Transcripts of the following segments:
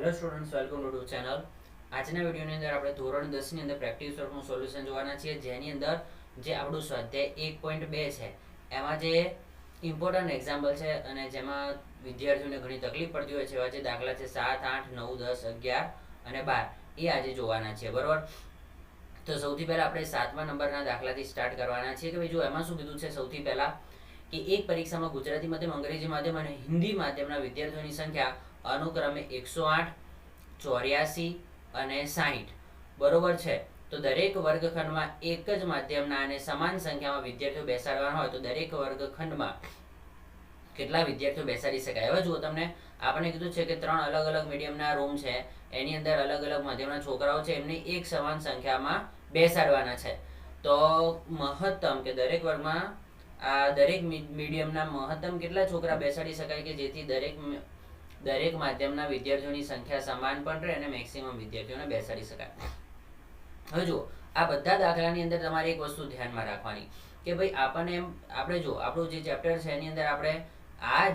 Hello students, welcome to channel. આજના વિડીયોની અંદર આપણે ધોરણ 10 ની અંદર પ્રેક્ટિસ વર્કનું સોલ્યુશન જોવાના છીએ, જેની અંદર જે આપણું સ્વાધ્યાય 1.2 છે એમાં જે ઇમ્પોર્ટન્ટ એક્ઝામ્પલ છે અને જેમાં વિદ્યાર્થીઓને ઘણી તકલીફ પડતી હોય છે એવા જે દાખલા છે 7, 8, 9, 10, 11 અને 12 એ આજે જોવાના છે, બરોબર. તો સૌથી પહેલા આપણે 7મા નંબરના દાખલાથી સ્ટાર્ટ કરવાના છીએ કે ભાઈ જો એમાં શું કીધું છે. સૌથી પહેલા કે એક પરીક્ષામાં ગુજરાતી માધ્યમ, અંગ્રેજી માધ્યમ અને હિન્દી માધ્યમના વિદ્યાર્થીઓની સંખ્યા અનુક્રમે 108, 84 અને 60 બરોબર છે. તો દરેક વર્ગખંડમાં એક જ માધ્યમના અને સમાન સંખ્યામાં વિદ્યાર્થીઓ બેસાડવાના હોય તો દરેક વર્ગખંડમાં કેટલા વિદ્યાર્થીઓ બેસાડી શકાય. હવે જુઓ, તમને આપણે કીધું છે કે 3 અલગ અલગ મીડિયમના રૂમ છે, એની અંદર અલગ અલગ માધ્યમના છોકરાઓ છે, એમને એક સમાન સંખ્યામાં બેસાડવાના છે. તો મહત્તમ કે દરેક વર્ગમાં આ દરેક મીડિયમના મહત્તમ કેટલા છોકરા બેસાડી શકાય કે જેથી દરેક માધ્યમના વિદ્યાર્થીઓની સંખ્યા સમાન પણ રહે અને મેક્સિમમ વિદ્યાર્થીઓને બેસાડી શકાય. હવે જુઓ, આ બધા દાખલાની અંદર તમારે એક વસ્તુ ધ્યાનમાં રાખવાની કે ભાઈ આપણે જો આપણું જે ચેપ્ટર છે એની અંદર આપણે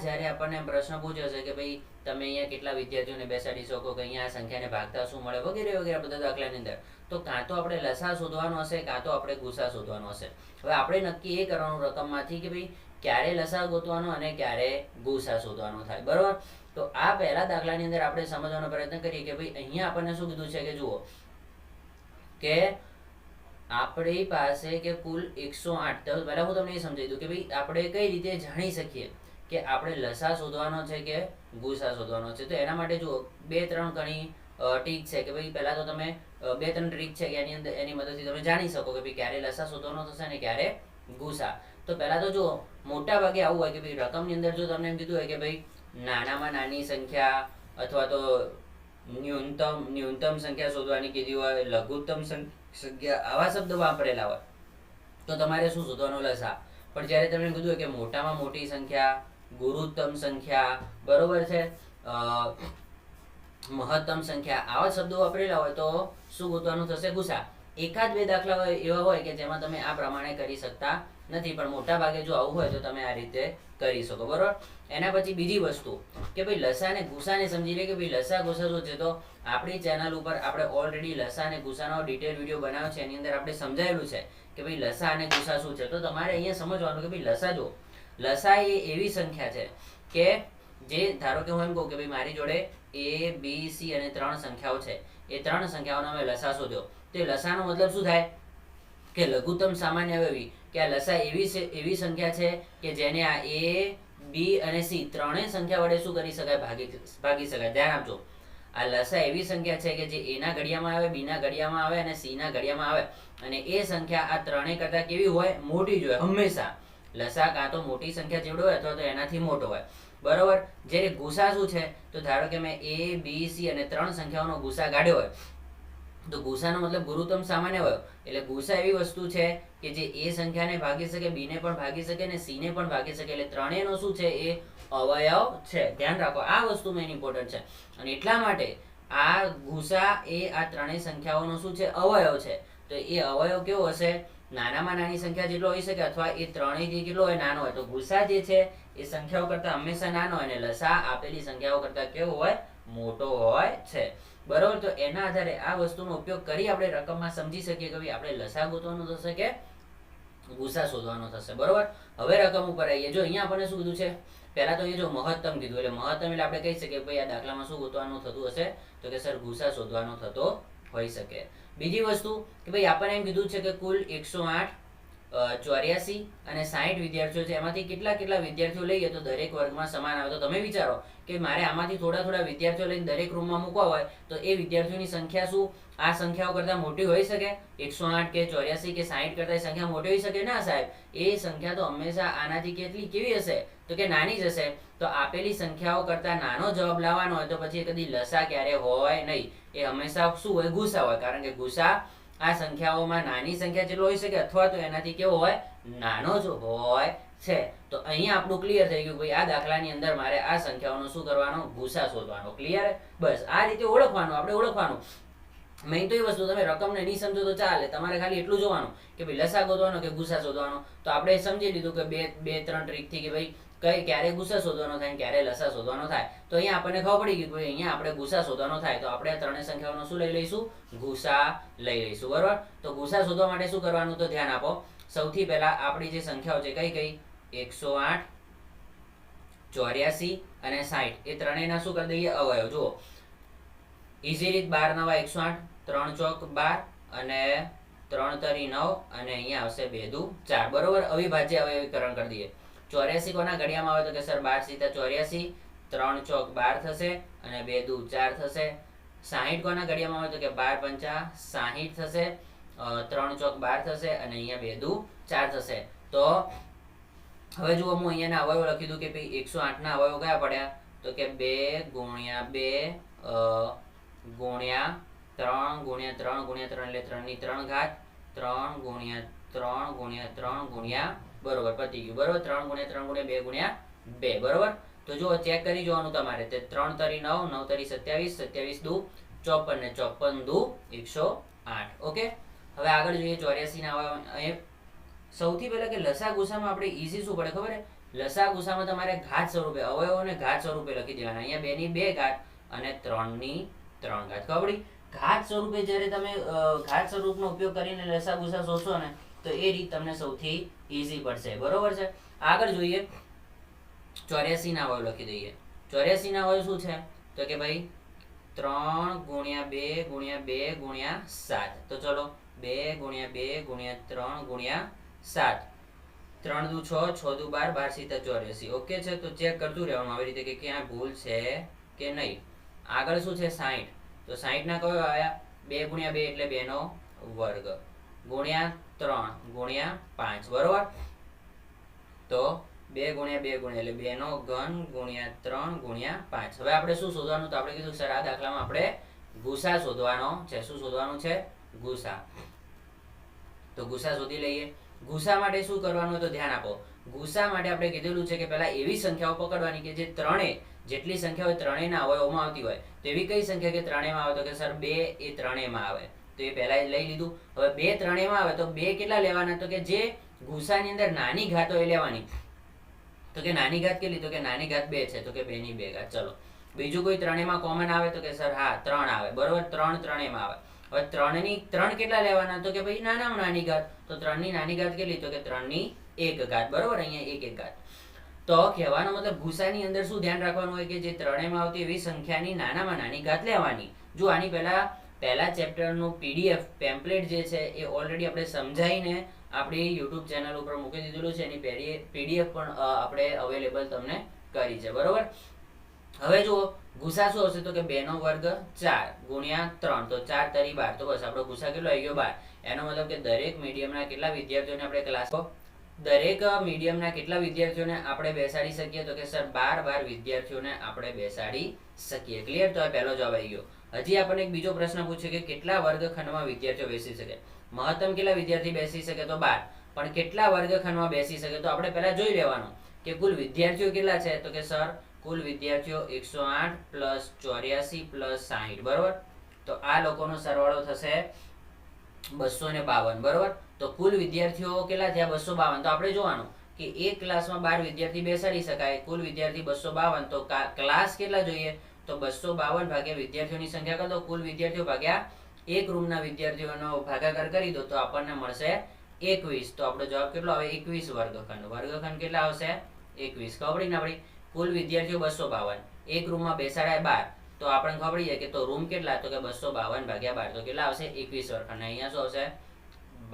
જ્યારે આપણને પ્રશ્ન પૂછ્યો છે કે ભાઈ તમે અહીંયા કેટલા વિદ્યાર્થીઓને બેસાડી શકો, કે અહીંયા આ સંખ્યાને ભાગતા શું મળે, વગેરે વગેરે બધા દાખલાની અંદર, તો કાં તો આપણે લસા શોધવાનો હશે, કાં તો આપણે ગુસા શોધવાનો હશે. હવે આપણે નક્કી એ કરવાનું રકમમાંથી કે ભાઈ ક્યારે લસા ગોતવાનો અને ક્યારે ગુસા શોધવાનો થાય, બરોબર. તો આ પહેલા દાખલાની અંદર આપણે સમજવાનો પ્રયત્ન કરીએ કે ભાઈ અહીંયા આપણને શું કીધું છે કે જુઓ કે આપણી પાસે કે કુલ 108. તો પહેલા હું તમને એ સમજાવી દઉં કે ભાઈ આપણે કઈ રીતે જાણી શકીએ કે આપણે લસા શોધવાનો છે કે ગુસા શોધવાનો છે. તો એના માટે જુઓ 2-3 ઘણી ટ્રીક છે કે ભાઈ પહેલા તો તમે 2-3 ટ્રીક છે કે એની મદદથી તમે જાણી શકો કે ભાઈ ક્યારે લસા શોધવાનો થશે અને ક્યારે ગુસા. તો પહેલા તો જુઓ, મોટા ભાગે આવું હોય કે ભાઈ રકમની અંદર જો તમને એમ કીધું હોય કે ભાઈ નાનામાં નાની સંખ્યા અથવા તો ન્યૂનતમ સંખ્યા શોધવાની કીધી હોય, લઘુત્તમ સંખ્યા, આવા શબ્દો વાપરેલા હોય તો તમારે શું શોધવાનો? લસા. પણ જ્યારે તમને કીધું હોય કે મોટામાં મોટી સંખ્યા, ગુરુત્તમ સંખ્યા, બરોબર છે, મહત્તમ સંખ્યા, આવા શબ્દો વાપરેલા હોય તો શું ગોતવાનું થશે? ગુસા. 1-2 દાખલા એવા હોય કે જેમાં તમે આ પ્રમાણે કરી શકતા નથી, પણ મોટા ભાગે જો આવું હોય તો તમે આ રીતે કરી શકો, બરોબર. એના પછી બીજી વસ્તુ કે ભાઈ લસા અને ગુસાને સમજી લે કે ભાઈ લસા ગુસા શું છે. તો આપણી ચેનલ ઉપર આપણે ઓલરેડી લસા અને ગુસાનો ડિટેલ વિડીયો બનાવ્યો છે, એની અંદર આપણે સમજાયેલું છે કે ભાઈ લસા અને ગુસા શું છે. તો તમારે અહીંયા સમજવાનું કે ભાઈ લસા જો, લસા એ એવી સંખ્યા છે કે જે, ધારો કે હું એમ કહું કે ભાઈ મારી જોડે A, B, C અને 3 સંખ્યાઓ છે, એ 3 સંખ્યાઓનો અમે લસા શોધ્યો. તો લસાનો મતલબ શું થાય કે લઘુત્તમ સામાન્ય અવયવી, કે આ લસા એવી સંખ્યા છે કે જેને આ A, B અને C ત્રણેય સંખ્યા વડે શું કરી શકાય? ભાગી શકાય. ધ્યાન આપજો, આ લસા એવી સંખ્યા છે કે જે A ના ઘડિયામાં આવે, B ના ઘડિયામાં આવે અને C ના ઘડિયામાં આવે, અને એ સંખ્યા આ ત્રણેય કરતા કેવી હોય? મોટી જ હોય હંમેશા. લસા કાં તો મોટી સંખ્યા જેવડો હોય અથવા તો એનાથી મોટો હોય, બરોબર. જ્યારે ગુસા શું છે, તો ધારો કે મેં A, B, C અને 3 સંખ્યાઓનો ગુસા કાઢ્યો હોય તો ગુસાનો મતલબ ગુરુત્તમ સામાન્ય હોય. એટલે ગુસા એવી વસ્તુ છે કે જે A સંખ્યાને ભાગી શકે, B ને પણ ભાગી શકે અને C ને પણ ભાગી શકે. એટલે ત્રણેયનો શું છે? એ અવયવ છે. ધ્યાન રાખો, આ વસ્તુ મેઇન ઇમ્પોર્ટન્ટ છે. અને એટલા માટે આ ગુસા એ આ ત્રણેય સંખ્યાઓનો શું છે? અવયવ છે. તો એ અવયવ કેવો હશે? નાનામાં નાની સંખ્યા જેટલો હોઈ શકે અથવા એ ત્રણેયથી કેટલો હોય? નાનો હોય. તો ગુસા જે છે એ સંખ્યાઓ કરતા હંમેશા નાનો હોય અને લસા આપેલી સંખ્યાઓ કરતા કેવો હોય? મોટો હોય છે, બરોબર. તો એના આધારે આ વસ્તુનો ઉપયોગ કરી આપણે રકમમાં સમજી શકીએ કે ભાઈ આપણે લસા ગોતવાનો થશે કે ગુસા શોધવાનો થશે, બરોબર. હવે રકમ ઉપર આવીએ. જો અહીંયા આપણને શું કીધું છે? પહેલા તો અહીંયા જો મહત્તમ કીધું, એટલે મહત્તમ એટલે આપણે કહી શકીએ ભાઈ આ દાખલામાં શું ગોતવાનું થતું હશે? તો કે સર ગુસા શોધવાનો થતો હોઈ શકે. બીજી વસ્તુ કે ભાઈ આપણને એમ કીધું છે કે કુલ 108, 84 અને 60 વિદ્યાર્થીઓ છે, એમાંથી કેટલા વિદ્યાર્થીઓ લઈએ તો દરેક વર્ગમાં સમાન આવે. તો તમે વિચારો કે મારે આમાંથી થોડા વિદ્યાર્થીઓ લઈને દરેક રૂમમાં મૂકવા હોય તો એ વિદ્યાર્થીઓની સંખ્યા શું આ સંખ્યાઓ કરતાં મોટી હોઈ શકે? 108 કે 84 કે 60 કરતાં એ સંખ્યા મોટી હોઈ શકે? ના સાહેબ, એ સંખ્યા તો હંમેશા આનાથી કેવી હશે? તો કે નાની જ હશે. તો આપેલી સંખ્યાઓ કરતાં નાનો જવાબ લાવવાનો હોય તો પછી કદી લસા ક્યારે હોય નહીં. એ હંમેશા શું હોય? ગુસા હોય. કારણ કે ગુસા આ સંખ્યાઓમાં નાની સંખ્યા જેટલો હોઈ શકે અથવા તો એનાથી કેવો હોય? નાનો જ હોય છે. તો અહીંયા આપણું ક્લિયર થઈ ગયું ભાઈ આ દાખલાની અંદર મારે આ સંખ્યાઓનો શું કરવાનો? ગુસા શોધવાનો. ક્લિયર? બસ આ રીતે ઓળખવાનું, આપણે ઓળખવાનું. મેઇન તો એ વસ્તુ, તમે રકમને નહીં સમજો તો ચાલે, તમારે ખાલી એટલું જોવાનું કે ભાઈ લસા ગોતવાનો કે ગુસા શોધવાનો. તો આપણે સમજી લીધું કે 2-3 ટ્રીકથી કે ભાઈ ક્યારે ગુસા શોધવાનો થાય ક્યારે લસા શોધવાનો થાય. તો અહીંયા આપણને ખબર પડી ગઈ કે અહીંયા આપણે ગુસા શોધવાનો થાય તો આપણે આ ત્રણેય સંખ્યાઓનો શું લઈ લઈશું? ગુસા લઈ લઈશું. બરોબર. તો ગુસા શોધવા માટે શું કરવાનું? તો ધ્યાન આપો. સૌથી પહેલા આપણી જે સંખ્યાઓ છે કઈ કઈ? 108, 84 અને 60 એ ત્રણેયના શું કરી દઈએ? અવયવ. જુઓ ઈઝી રીત 12 નવા 108, 3 ચોક 12 અને 3 તરી 9 અને અહીંયા આવશે 2 દુ 4. બરોબર. અવિભાજ્ય અવયવીકરણ કરી દઈએ. 84 કોના ઘડિયામાં આવે? તો કે સર 12 સીધા 84, 3 ચોક 12 થશે અને 2 દુ 4 થશે. 60 કોના ઘડિયામાં આવે? તો કે 12 પંચા 60 થશે, 3 ચોક 12 થશે અને અહીંયા 2 દુ 4 થશે. તો હવે જુઓ હું અહીંયાના અવયવ લખી દઉં કે ભાઈ 108 ના અવયવ કયા પડ્યા? તો કે 2 ગુણ્યા 2 ગુણ્યા 3 ગુણ્યા 3 ગુણ્યા 3 એટલે 3 ની 3 ઘાત, 3 ગુણ્યા 3 ગુણ્યા 3 ગુણ્યા, બરોબર પતી ગયું. બરોબર. 3 ગુણ્યા 3 ગુણ્યા 2 ગુણ્યા 2. બરોબર. તો જુઓ ચેક કરી જોવાનું તમારે. તે 3 તરી 9, 9 તરી 27, 27 દુ 54 ને 54 દુ 108. ઓકે. હવે આગળ જોઈએ 84 ના અવયવ. સૌથી પહેલા કે લસા ગુસામાં આપણે ઈઝી શું પડે ખબર છે? લસા ગુસામાં તમારે ઘાત સ્વરૂપે અવયવોને ઘાત સ્વરૂપે લખી દેવાના. અહીંયા 2 ની 2 ઘાત અને 3 ની 3 ઘાત. ખબર પડી? ઘાત સ્વરૂપે જ્યારે તમે ઘાત સ્વરૂપનો ઉપયોગ કરીને લસા ગુસા શોધશો ને તો એ રીત તમને સૌથી ઈઝી પડશે. બરોબર છે. આગળ જોઈએ 84 ના અવયવ લખી દઈએ. 84 ના અવયવ શું છે? તો કે ભાઈ 3 ગુણ્યા 2 ગુણ્યા 2 ગુણ્યા 7. તો ચલો 2 ગુણ્યા 2 ગુણ્યા 3 ગુણ્યા 7. 3 દુ 6, 6 દુ 12, 12 સીધા 84. ઓકે છે. તો ચેક કરતું રહેવાનું આવી રીતે કે ક્યાં ભૂલ છે કે નહીં. આગળ શું છે? 60. તો 60 ના કયો આવ્યા? 2 ગુણ્યા 2 એટલે 2 નો વર્ગ ગુણ્યા 3 ગુણ્યા 5. બરોબર. તો 2 ગુણ્યા 2 ગુણ્યા એટલે 2 નો ઘન ગુણ્યા 3 ગુણ્યા 5. હવે આપણે શું શોધવાનું? તો આપણે કીધું સર આ દાખલામાં આપણે ગુસા શોધવાનો છે. શું શોધવાનું છે? ગુસા. તો ગુસા શોધી લઈએ. ગુસા માટે શું કરવાનું? તો ધ્યાન આપો. ગુસા માટે આપણે કીધેલું છે કે પહેલા એવી સંખ્યાઓ પકડવાની કે જે ત્રણેય જેટલી સંખ્યા હોય ત્રણેયના અવયવમાં આવતી હોય. તો એવી કઈ સંખ્યા કે ત્રણેયમાં આવે? તો કે સર 2 એ ત્રણેયમાં આવે. તો એ પહેલા લઈ લીધું. હવે 2 ત્રણેયમાં આવે તો 2 કેટલા લેવાના? તો કે જે ગુસાની અંદર નાની ઘાત હોય એ લેવાની. તો કે નાની ઘાત કેટલી? તો કે નાની ઘાત 2 છે. તો કે 2 ની 2 ઘાત. ચલો બીજું કોઈ ત્રણેયમાં કોમન આવે? તો કે સર હા 3 આવે. બરોબર. 3 ત્રણેયમાં આવે. હવે 3 ની 3 કેટલા લેવાના? તો કે ભાઈ નાનામાં નાની ઘાત. તો 3 ની નાની ઘાત કેટલી? તો કે 3 ની 1 ઘાત. બરોબર. અહીંયા 1 ઘાત. તો કહેવાનો મતલબ ગુસાની અંદર શું ધ્યાન રાખવાનું હોય કે જે ત્રણેયમાં આવતી એવી સંખ્યાની નાનામાં નાની ઘાત લેવાની. જો આની પહેલા ચેપ્ટરનું PDF પેમ્પલેટ જે છે એ ઓલરેડી આપણે સમજાવીને આપણી YouTube ચેનલ ઉપર મૂકી દીધેલું છે. એની PDF પણ આપણે અવેલેબલ તમને કરી છે. બરોબર. હવે જુઓ ગુસા શું હશે? તો કે 2 નો વર્ગ 4 ગુણ્યા 3. તો 4 તરી 12. તો બસ આપણો ગુસા કેટલો આવી ગયો? 12. એનો મતલબ કે દરેક મીડિયમના કેટલા વિદ્યાર્થીઓને આપણે કેટલા વિદ્યાર્થીઓને આપણે બેસાડી શકીએ? તો કે સર 12 વિદ્યાર્થીઓને આપણે બેસાડી શકીએ. ક્લિયર. તો આ પહેલો જવાબ આવી ગયો. હજી આપણને એક બીજો પ્રશ્ન પૂછ્યો કે કેટલા વર્ગખંડમાં વિદ્યાર્થીઓ બેસી શકે? મહત્તમ કેટલા વિદ્યાર્થી બેસી શકે? તો 12. પણ કેટલા વર્ગખંડમાં બેસી શકે? તો આપણે પહેલા જોઈ લેવાનું કે કુલ વિદ્યાર્થીઓ કેટલા છે? તો કે સર કુલ વિદ્યાર્થીઓ 108 પ્લસ 84 પ્લસ 60. બરોબર. તો આ લોકોનો સરવાળો થશે 252. બરોબર. તો કુલ વિદ્યાર્થીઓ કેટલા થયા? 252. તો આપણે જોવાનું કે એક ક્લાસમાં 12 વિદ્યાર્થી બેસાડી શકાય. કુલ વિદ્યાર્થી 252. તો ક્લાસ કેટલા જોઈએ? તો 252 ભાગ્યા વિદ્યાર્થીઓની સંખ્યા કરી દો. કુલ વિદ્યાર્થીઓ ભાગ્યા એક રૂમના વિદ્યાર્થીઓનો ભાગાકાર કરી દો તો આપણને મળશે 21. તો આપણો જવાબ કેટલો આવે? 21 વર્ગખંડ. વર્ગખંડ કેટલા આવશે? 21. ખબર પડી ને આપણી? કુલ વિદ્યાર્થીઓ 252. એક રૂમમાં બેસાડાય 12. તો આપણને ખબર પડી જાય કે તો રૂમ કેટલા? તો કે 252 ભાગ્યા 12. તો કેટલા આવશે? 21 વર્ગખંડ. અહીંયા શું આવશે?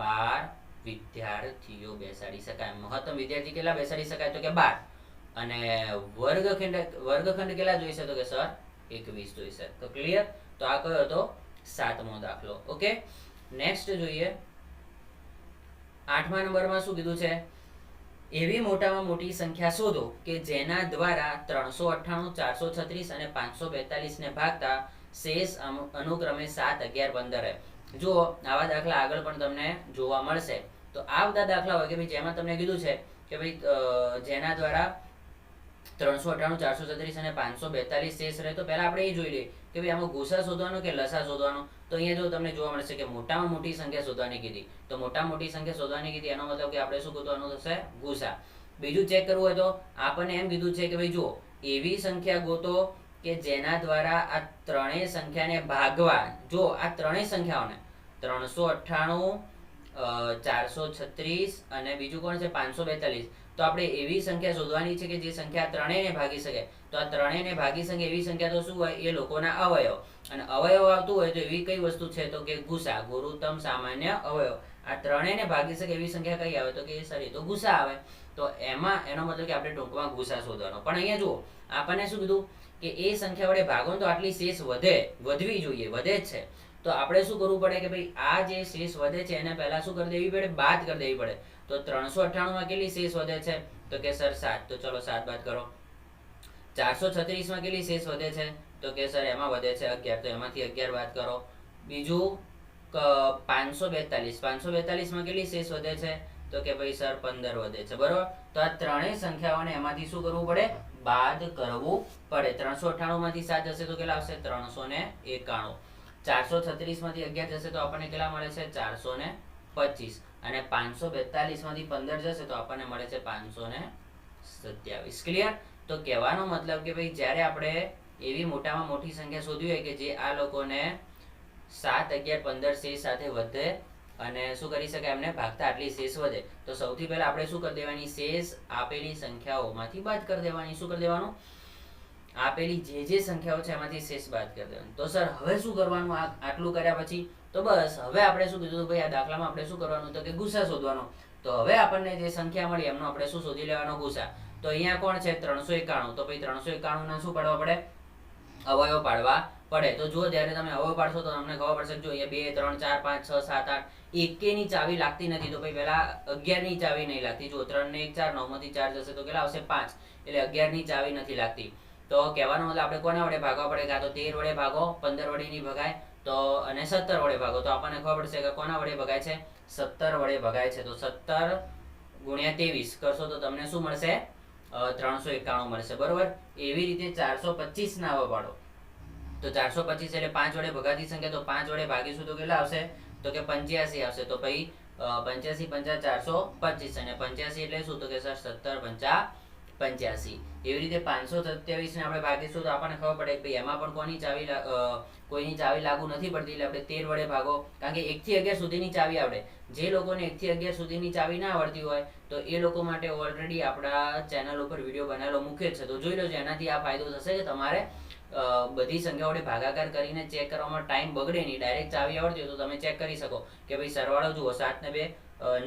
12 વિદ્યાર્થીઓ બેસાડી શકાય. મહત્તમ વિદ્યાર્થી કેટલા બેસાડી શકાય? તો કે 12. અને વર્ગખંડ કેટલા જોઈશે? તો કે સર 21 જોઈશે. તો ક્લિયર. તો આ કયો હતો? 7મો દાખલો. ઓકે. નેક્સ્ટ જોઈએ 8મા નંબરમાં શું કીધું છે? એવી મોટામાં મોટી સંખ્યા શોધો કે જેના દ્વારા 398, 436 અને 542 ને ભાગતા શેષ અનુક્રમે 7, 11, 15 રહે. જો આવા દાખલા આગળ પણ તમને જોવા મળશે. તો આ બધા દાખલા હોય કે ભાઈ જેમાં તમને કીધું છે કે ભાઈ જેના દ્વારા 398, 436 અને 542 શેષ રહે. તો પહેલા આપણે એ જોઈ લઈએ કે ભાઈ આમાં ગુસા શોધવાનો કે લસા શોધવાનો. તો અહીંયા જો તમને જોવા મળશે કે મોટામાં મોટી સંખ્યા શોધવાની કીધી. તો મોટામાં મોટી સંખ્યા શોધવાની કીધી એનો મતલબ કે આપણે શું શોધવાનું થશે? ગુસા. બીજું ચેક કરવું હોય તો આપણને એમ કીધું છે કે ભાઈ જુઓ એવી સંખ્યા ગોતો કે જેના દ્વારા આ ત્રણેય સંખ્યાને ભાગવા, જો આ ત્રણેય સંખ્યાઓને 398, 436 અને બીજું કોણ છે 542, તો આપણે એવી સંખ્યા શોધવાની છે કે જે સંખ્યા ત્રણેયને ભાગી શકે. તો આ ત્રણેયને ભાગી શકે એવી સંખ્યા તો શું હોય? એ લોકોના અવયવ. અને અવયવ આવતું હોય તો એવી કઈ વસ્તુ છે? તો કે ગુસા, ગુરુત્તમ સામાન્ય અવયવ. આ ત્રણેયને ભાગી શકે એવી સંખ્યા કઈ આવે? તો કે સરી તો ગુસા આવે. તો એમાં એનો મતલબ કે આપણે ટૂંકમાં ગુસા શોધવાનો. પણ અહીંયા જુઓ આપણને શું કીધું કે એ સંખ્યા વડે ભાગો તો આટલી શેષ વધવી જોઈએ, વધે જ છે. તો આપણે શું કરવું પડે કે ભાઈ આ જે શેષ વધે છે એને પહેલા શું કરી દેવી પડે? બાદ કરી દેવી પડે. તો 398 માં કેટલી શેષ વધે છે? તો કે સર 7. તો ચલો 7 બાદ કરો. 436 માં કેટલી શેષ વધે છે? તો કે સર એમાં વધે છે 11. તો એમાંથી 11 બાદ કરો. બીજું 542 માં કેટલી શેષ વધે છે? તો કે ભાઈ સર 15 વધે છે. બરોબર. તો આ ત્રણેય સંખ્યાઓને એમાંથી શું કરવું પડે? બાદ કરવું પડે. 398 માંથી 7 જશે તો કેટલા આવશે? 391. 436 માંથી 11 જશે તો આપણને કેટલા મળે છે? 425. અને 542 માંથી 15 જશે તો આપણને મળે છે 527. ક્લિયર? તો કહેવાનો મતલબ કે ભાઈ જ્યારે આપણે એવી મોટામાં મોટી સંખ્યા શોધવી હોય કે જે આ લોકોને 7, 11, 15 શેષ સાથે વધે અને શું કરી શકાય? એમને ભાગતા આટલી શેષ વધે. તો સૌથી પહેલા આપણે શું કરી દેવાની? શેષ આપેલી સંખ્યાઓમાંથી બાદ કરી દેવાની. શું કરી દેવાનું? આપેલી જે સંખ્યાઓ છે એમાંથી શેષ બાદ કરી દેવાનું. તો સર હવે શું કરવાનું? આટલું કર્યા પછી તો બસ હવે આપણે શું કીધું ભાઈ આ દાખલામાં આપણે શું કરવાનું? તો કે ગુસા શોધવાનો. તો હવે આપણને જે સંખ્યા મળી એમનો આપણે શું શોધી લેવાનો? ગુસા. તો અહીંયા કોણ છે? 391. તો ભાઈ 391 ના શું પાડવા પડે? અવયવ પાડવા પડે. તો જો જ્યારે તમે અવયવ પાડશો તો તમને ખબર પડશે જો અહીંયા 2, 3, 4, 5, 6, 7, 8 એકેની ચાવી લાગતી નથી. તો ભાઈ પહેલા 11 ની ચાવી નહીં લાગતી. જો 3 ને 1 4, 9 માંથી 4 જશે તો કેટલા આવશે? 5. એટલે 11 ની ચાવી નથી લાગતી. તો કહેવાનો મતલબ આપણે કોના વડે ભાગવા પડે? કાં તો 13 વડે ભાગો, 15 વડે નહીં ભગાય, તો અને 17 વડે ભાગો. તો આપણને ખબર પડશે કે કોના વડે ભગાય છે? 17 વડે ભગાય છે. તો 17 ગુણ્યા 23 કરશો તો તમને શું મળશે? 391 મળશે. બરોબર. એવી રીતે 425 ના આવા પાડો. તો 425 એટલે 5 વડે ભગાતી સંખ્યા. તો 5 વડે ભાગીશું તો કેટલા આવશે? તો કે 85 આવશે. તો ભાઈ 85 5 425 અને 85 એટલે શું? તો કે સર 17 5 85. એવી રીતે 527 ને આપણે ભાગીશું તો આપણને ખબર પડે કે ભાઈ એમાં પણ કોઈની ચાવી લાગુ નથી પડતી. એટલે આપણે 13 વડે ભાગો. કારણ કે 1 થી 11 સુધીની ચાવી આવડે. જે લોકોને 1 થી 11 સુધીની ચાવી ના આવડતી હોય તો એ લોકો માટે ઓલરેડી આપણા ચેનલ ઉપર વિડીયો બનાવેલો મૂકે છે. તો જોઈ લેજો. એનાથી આ ફાયદો થશે કે તમારે બધી સંખ્યા વડે ભાગાકાર કરીને ચેક કરવામાં ટાઈમ બગડે નહીં. ડાયરેક્ટ ચાવી આવડતી હોય તો તમે ચેક કરી શકો કે ભાઈ સરવાળો જુઓ 7 ને 2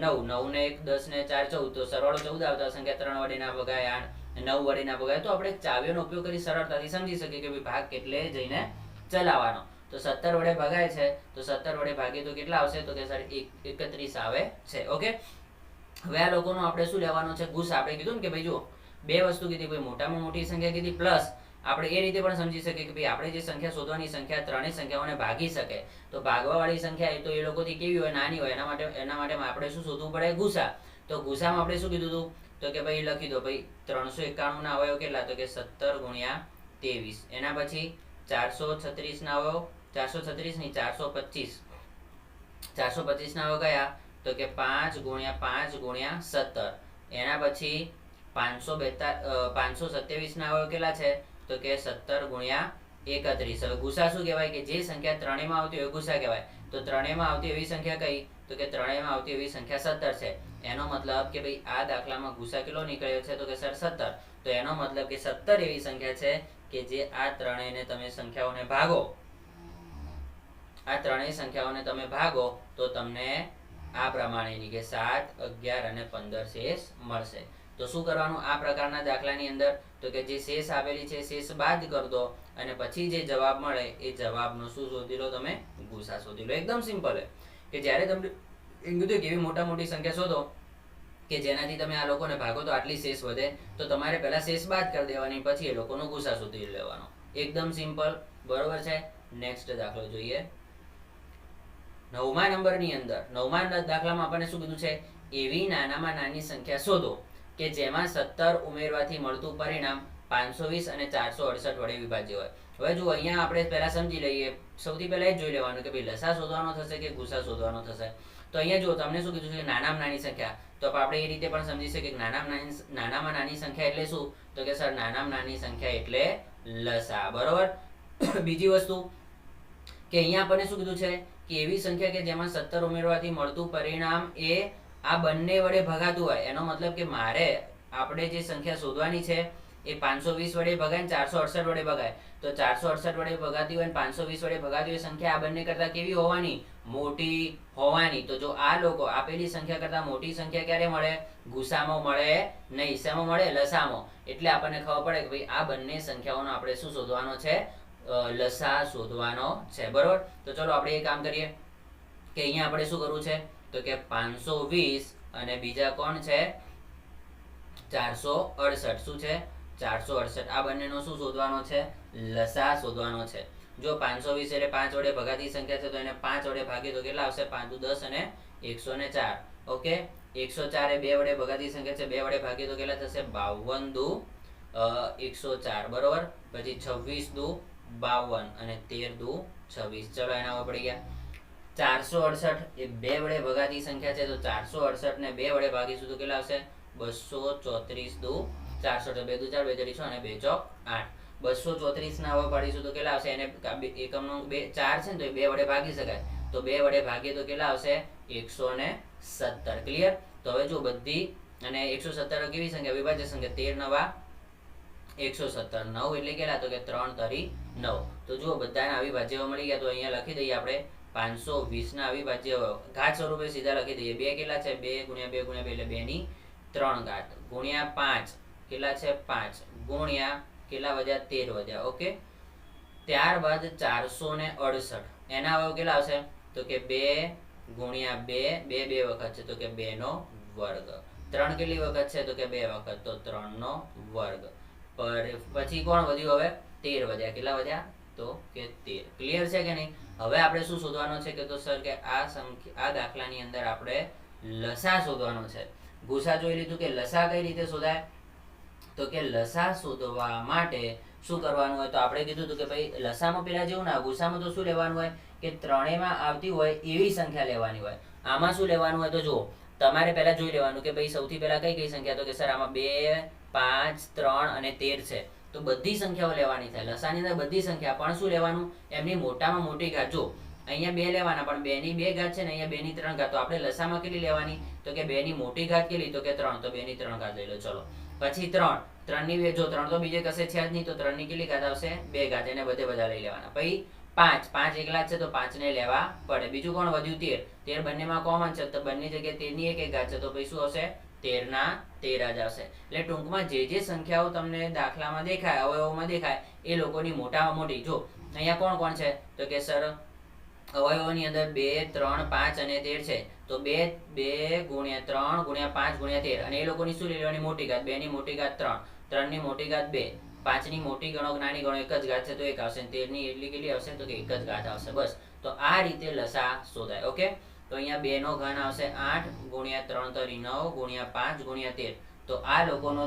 9, 9 ને 1 10 ને 4 14. તો સરવાળો 14 આવતા સંખ્યા 3 વડે ના ભગાય, 8 9 વડે ના ભગાય. તો આપણે ચાવીઓનો ઉપયોગ કરી સરળતાથી સમજી શકીએ કે ભાઈ ભાગ કેટલે જઈને ચલાવવાનો. તો 17 વડે ભગાય છે તો 17 વડે ભાગીએ તો કેટલા આવશે? તો કે સર 31 આવે છે. ઓકે. હવે આ લોકોનો આપણે શું લેવાનો છે? ગુસા. આપણે કીધું ને કે ભાઈ જુઓ બે વસ્તુ કીધી, ભાઈ મોટામાં મોટી સંખ્યા કીધી પ્લસ આપણે એ રીતે પણ સમજી શકીએ કે ભાઈ આપણે જે સંખ્યા શોધવાની સંખ્યા ત્રણેય સંખ્યાઓને ભાગી શકે. તો ભાગવા વાળી સંખ્યા એ તો એ લોકોથી કેવી હોય? નાની હોય. એના માટે આપણે શું શોધવું પડે? ગુસા. તો ગુસામાં આપણે શું કીધું હતું? તો કે ભાઈ લખી દો ભાઈ 391 ના અવયવ કેટલા? તો કે 17 ગુણ્યા 23. એના પછી 436 ના અવયવ 436 ની 425. 425 ના અવયવ કયા? તો કે 5 ગુણ્યા 5 ગુણ્યા 17. એના પછી 527 ના અવયવ કેટલા છે? તો કે 17 ગુણ્યા 31. હવે ગુસા શું કહેવાય? કે જે સંખ્યા ત્રણેયમાં આવતી હોય ગુસા કહેવાય. તો ત્રણેયમાં આવતી એવી સંખ્યા કઈ? તો કે ત્રણેયમાં આવતી એવી સંખ્યા 17 છે. એનો મતલબ કે ભાઈ આ દાખલામાં ગુસા કેટલો નીકળ્યો છે? તો કે સર 17. તો એનો મતલબ કે 17 એવી સંખ્યા છે કે જે આ ત્રણેયને તમે સંખ્યાઓને ભાગો, આ ત્રણેય સંખ્યાઓને તમે ભાગો તો તમને આ પ્રમાણેની કે 7, 11 અને 15 શેષ મળશે. તો શું કરવાનું આ પ્રકારના દાખલાની અંદર? તો કે જે શેષ આપેલી છે શેષ બાદ કરી દો અને પછી જે જવાબ મળે એ જવાબનો શું શોધી લો? તમે ગુસા શોધી લો. એકદમ સિમ્પલ કે જ્યારે તમને એમ કીધું કે એવી મોટા મોટી સંખ્યા શોધો કે જેનાથી તમે આ લોકોને ભાગો તો આટલી શેષ વધે, તો તમારે પહેલા શેષ બાદ કરી દેવાની, પછી એ લોકોનો ગુસા શોધી લેવાનો. એકદમ સિમ્પલ. બરોબર છે. નેક્સ્ટ દાખલો જોઈએ. 9મા નંબરની અંદર 9મા દાખલામાં આપણને શું કીધું છે? એવી નાનામાં નાની સંખ્યા શોધો કે જેમાં 17 ઉમેરવાથી મળતું પરિણામ 520 અને 468 વડે વિભાજ્ય હોય. હવે જો અહીંયા આપણે પહેલા સમજી લઈએ, સૌથી પહેલા એ જ જોઈ લેવાનું કે ભાઈ લસા શોધવાનો થશે કે ગુસા શોધવાનો થશે. તો અહીંયા જો તમને શું કીધું છે, નાનામાં નાની સંખ્યા, તો આપણે એ રીતે પણ સમજી શકીએ કે નાનામાં નાની સંખ્યા એટલે શું, તો કે સર નાનામાં નાની સંખ્યા એટલે લસા. બરોબર. બીજી વસ્તુ કે અહીંયા આપણને શું કીધું છે કે એવી સંખ્યા કે જેમાં 17 ઉમેરવાથી મળતું પરિણામ એ આ બંને વડે ભગાતું હોય. એનો મતલબ કે મારે આપણે જે સંખ્યા શોધવાની છે એ 520 વડે ભગાય ને 468 વડે ભગાય. તો 468 વડે ભગાતી હોય ને 520 વડે ભગાતી હોય સંખ્યા આ બંને કરતા કેવી હોવાની, મોટી હોવાની. તો જો આ લોકો આપેલી સંખ્યા કરતા મોટી સંખ્યા ક્યારે મળે, ગુસામાં મળે નહીં. શેમાં મળે, લસામાં. એટલે આપણને ખબર પડે કે ભાઈ આ બંને સંખ્યાઓનો આપણે શું શોધવાનો છે, લસા શોધવાનો છે. બરોબર. તો ચલો આપણે એ કામ કરીએ કે અહીંયા આપણે શું કરવું છે, તો કે 520 અને બીજા કોણ છે 468. શું છે, 468. આ બંનેનો શું શોધવાનો છે, લસા શોધવાનો છે. જો 520 એટલે 5 વડે ભગાતી સંખ્યા છે, તો એને 5 વડે ભાગીએ તો કેટલા આવશે, 5 દુ 10 અને 104. ઓકે. 104 એ 2 વડે ભગાતી સંખ્યા છે, 2 વડે ભાગીએ તો કેટલા થશે, 52 દુ 104. બરોબર. પછી 26 દુ 52 અને 13 દુ 26. ચલો એના ઉપર પડી ગયા. 468 એ 2 વડે ભગાતી સંખ્યા છે, તો 468 ને 2 વડે ભાગીશું તો કેટલા આવશે, 234 દુ 400. 2 દુ 4, 2 3 6 અને 2 ચોક 8. 234 ના હવે પાડીશું તો કેટલા આવશે, એને એકમનો 4 છે ને તો એ 2 વડે ભાગી શકાય. તો 2 વડે ભાગીએ તો કેટલા આવશે, 117. ક્લિયર. તો હવે જો બધી અને 117 કેવી સંખ્યા, વિભાજ્ય સંખ્યા. 13 નવા 117. 9 એટલે કેટલા, તો કે 3 તરી 9. તો જુઓ બધાના અવિભાજ્ય મળી ગયા. તો અહીંયા લખી દઈએ આપણે 520 ના અવિભાજ્ય ઘાત સ્વરૂપે સીધા લખી દઈએ. 2 કેટલા છે, 2 ગુણ્યા 2 ગુણ્યા 2 એટલે 2 ની 3 ઘાત ગુણ્યા 5 કેટલા છે, 5 ગુણ્યા કેટલા વધ્યા, 13 વધ્યા. ઓકે. ત્યારબાદ 468 એના હવે કેટલા આવશે, તો કે 2 ગુણ્યા 2, 2 વખત છે તો કે 2 નો વર્ગ. 3 કેટલી વખત છે, તો કે 2 વખત, તો 3 નો વર્ગ. પછી કોણ વધ્યું, હવે 13 વધ્યા. કેટલા વધ્યા, તો કે 13. ક્લિયર છે કે નહીં. હવે આપણે શું શોધવાનું છે કે તો સર કે આ દાખલાની અંદર આપણે લસા શોધવાનો છે. ગુસા જોઈ લીધું કે લસા કઈ રીતે શોધાય, તો કે લસા શોધવા માટે શું કરવાનું હોય, તો આપણે કીધું હતું કે ભાઈ લસામાં પેલા જેવું ના, ગુસામાં તો શું લેવાનું હોય કે ત્રણેયમાં આવતી હોય એવી સંખ્યા લેવાની હોય. આમાં શું લેવાનું હોય, તો જુઓ તમારે પહેલા જોઈ લેવાનું કે ભાઈ સૌથી પહેલા કઈ સંખ્યા, તો કે સર આમાં 2, 5, 3 અને 13 છે. તો બધી સંખ્યાઓ લેવાની થાય. લસાની અંદર બધી સંખ્યા, પણ શું લેવાનું, એમની મોટામાં મોટી ઘાત. જો અહીંયા 2 લેવાના, પણ 2 ની 2 ઘાત છે ને અહીંયા 2 ની 3 ઘાત. તો આપણે લસામાં કેટલી લેવાની, તો કે 2 ની મોટી ઘાત કેટલી, તો કે 3. તો 2 ની 3 ઘાત લઈ લો. ચલો પછી 3 ની 2, જો 3 તો બીજે કશે છે જ નહીં, તો 3 ની કેટલી ઘાત આવશે, 2 ઘાત. એને બધા લઈ લેવાના. પછી 5 એકલા જ છે તો 5 ને લેવા પડે. બીજું કોણ વધ્યું, 13 બંનેમાં કોમન છે, તો બંને જગ્યાએ 13 ની એક ઘાત છે, તો પછી શું આવશે, 13 ના 13 જ આવશે. એટલે ટૂંકમાં જે સંખ્યાઓ તમને દાખલામાં દેખાય, અવયવોમાં દેખાય, એ લોકોની મોટામાં મોટી. જો અહીંયા કોણ છે, તો કે સર અવયવોની અંદર 2, 3, 5 અને 13 છે. તો 2 ગુણ્યા 3 ગુણ્યા 5 ગુણ્યા 13. અને એ લોકોની શું લેવાની, મોટી ઘાત. 2 ની મોટી ઘાત 3, 3 ની મોટી ઘાત 2, 5 ની મોટી ગણો નાની ગણો એક જ ઘાત છે તો 1 આવશે. 13 ની એટલી કેટલી આવશે, તો કે 1 જ ઘાત આવશે. બસ. તો આ રીતે લસા શોધાય. ઓકે. તો અહીંયા 2 નો ઘન આવશે 8 ગુણ્યા 3 તરી 9 ગુણ્યા 5 ગુણ્યા 13. તો આ લોકોનો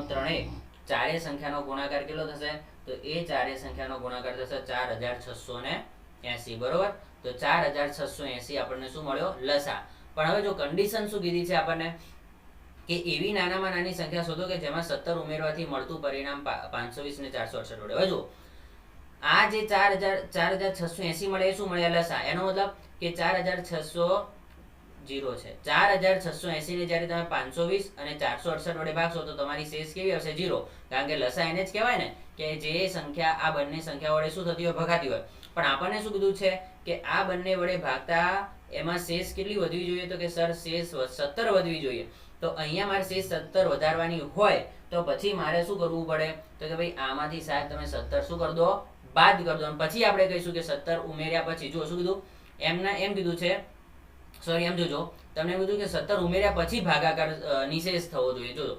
ચારે સંખ્યાનો ગુણાકાર કેટલો થશે, તો એ ચારે સંખ્યાનો ગુણાકાર થશે 4680. બરોબર. તો 4680 આપણને શું મળ્યો, લસા. પણ હવે જો કન્ડિશન શું કીધી છે આપણને, કે એવી નાનામાં નાની સંખ્યા શોધો કે જેમાં 17 ઉમેરવાથી મળતું પરિણામ 520 ને 468 વડે. હવે જો આ જે 4680 મળે એ શું મળે, લસા. એનો મતલબ કે 4600 0 છે. 4680 ને જ્યારે તમે 520 અને 468 વડે ભાગશો તો તમારી શેષ કેવી આવશે, 0. કારણ કે લસા એને જ કહેવાય ને કે જે સંખ્યા આ બંને સંખ્યા વડે શું થતી હોય, ભગાતી હોય. પણ આપણને શું કીધું છે કે આ બંને વડે ભાગતા એમાં શેષ કેટલી વધવી જોઈએ, તો કે સર શેષ 17 વધવી જોઈએ. તો અહીંયા મારે શેષ 17 વધારવાની હોય તો પછી મારે શું કરવું પડે, તો કે ભાઈ આમાંથી સાહેબ તમે 17 શું કરી દો, બાદ કરી દો. પછી આપણે કહીશું કે 17 ઉમેર્યા પછી, જો શું કીધું, એમ કીધું છે, સોરી એમ જોજો, તમને એમ કીધું કે 17 ઉમેર્યા પછી ભાગાકાર નિશેષ થવો જોઈએ. જોજો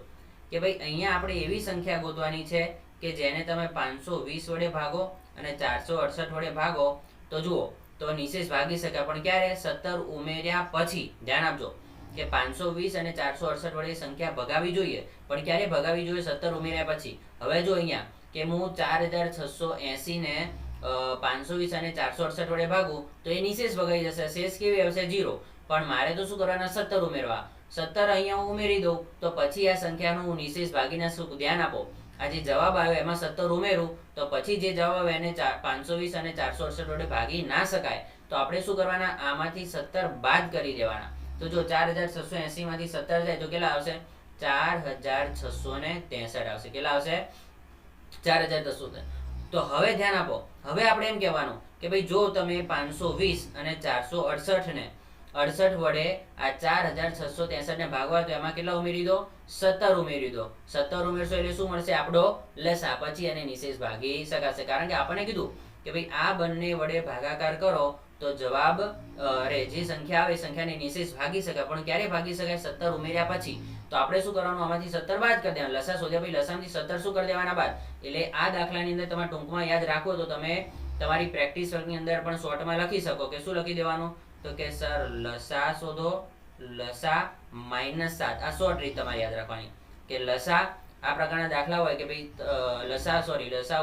કે ભાઈ અહીંયા આપણે એવી સંખ્યા ગોતવાની છે કે જેને તમે 520 વડે ભાગો અને 468 વડે ભાગો તો જુઓ તો નિશેષ ભાગી શકાય. પણ ક્યારે, 17 ઉમેર્યા પછી. ધ્યાન આપજો કે 520 અને 468 વડે સંખ્યા ભગાવી જોઈએ, પણ ક્યારે ભગાવી જોઈએ, 17 ઉમેર્યા પછી. હવે જો અહીંયા કે હું 4680 ને 520 અને 468 વડે ભાગું તો એ નિશેષ ભગાઈ જશે, શેષ કેવી આવશે 0. પણ મારે તો શું કરવાના 17 ઉમેરવા, 17 અહીંયા હું ઉમેરી દઉં તો પછી આ સંખ્યાનું હું નિશેષ ભાગીને ધ્યાન આપો આ જે જવાબ આવ્યો એમાં 17 ઉમેરું તો પછી જે જવાબ આવે એને 520 અને 468 વડે ભાગી ના શકાય, તો આપણે શું કરવાના આમાંથી 17 બાદ કરી દેવાના. તો જો 4680 માંથી 17 જાય તો કેટલા આવશે 4663 આવશે. કેટલા આવશે 4600. તો હવે ધ્યાન આપો, હવે આપણે એમ કહેવાનું કે ભાઈ જો તમે 520 અને 468 ને 68 વડે આ 4663 ને ભાગવા તો એમાં કેટલા ઉમેરી દો 17 ઉમેરી દો. 17 ઉમેરશો એટલે શું મળશે આપણો લસા, પછી એને નિશેષ ભાગી શકાશે. કારણ કે આપણને કીધું કે ભાઈ આ બંને વડે ભાગાકાર કરો તો જવાબ જે સંખ્યા આવે સંખ્યાને નિશેષ ભાગી શકાય. પણ ક્યારે ભાગી શકાય 17 ઉમેર્યા પછી. તો આપણે શું કરવાનું આમાંથી 17 બાદ કરી દેવાના, લસા શોધ્યા પછી લસામાંથી 17 શું કરી દેવાના બાદ. એટલે આ દાખલાની અંદર તમે ટૂંકમાં યાદ રાખો તો તમે તમારી પ્રેક્ટિસ વર્કની અંદર પણ શોર્ટમાં લખી શકો કે શું લખી દેવાનું તો કે સર લસા શોધો, લસા -7. આ શોર્ટ રીત તમારે યાદ રાખવાની કે લસા આ પ્રકારના દાખલા હોય કે ભાઈ લસા